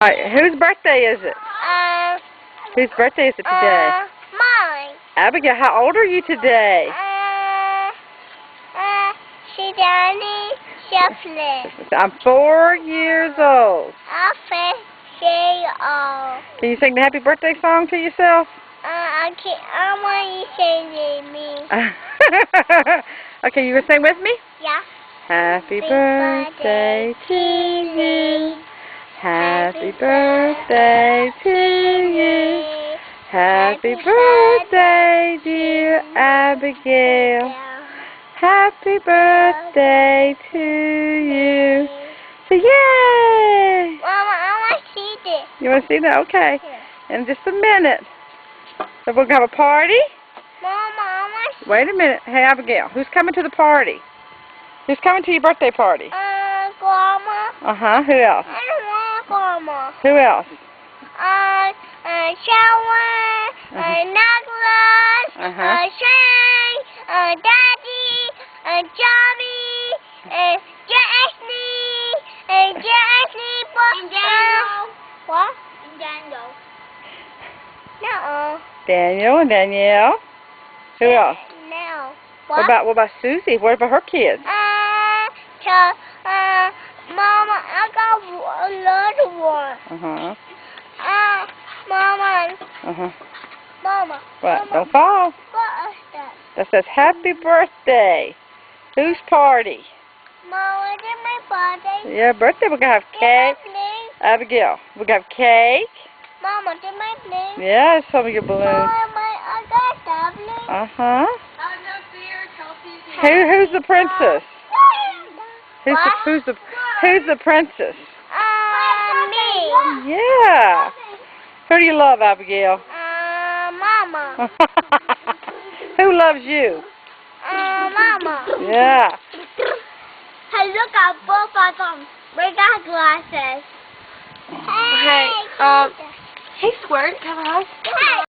Alright, whose birthday is it? Whose birthday is it today? Mine. Abigail, how old are you today? Danny Shefflin. I'm 4 years old. Can you sing the happy birthday song to yourself? I want you to sing me. Okay, you gonna sing with me? Yeah. Happy birthday to you. Happy birthday to you. Happy birthday, dear Abigail. Happy birthday to you. So yay! Mama, I want to see this. You want to see that? Okay. Yeah. In just a minute. So we're going to have a party? Mama, I want to see. Wait a minute. Hey, Abigail, who's coming to the party? Who's coming to your birthday party? Grandma. Uh-huh. Who else? I don't want Grandma. Who else? Shower, Nicholas, Shane, Daddy, Johnny, Jasmine, and Daniel. What? And Daniel. No. Daniel and Danielle. Who else? No. What about Susie? What about her kids? Mama, I got another one. Uh-huh. Mama. Uh-huh. Mama. What? Mama. Don't fall. What is that? That says happy birthday. Whose party? Mama, it's my birthday. Yeah, birthday. We're going to have cake. Abigail, we're going to have cake. Mama, it's my balloon. Yeah, some of your balloons. Mama, I got that balloon. Uh-huh. Who's the princess? Who's the princess? Me. Yeah. Who do you love, Abigail? Mama. Who loves you? Mama. Yeah. Hey, look at both of them. We got glasses. Hey. Hey, Squirt, can I? Hey.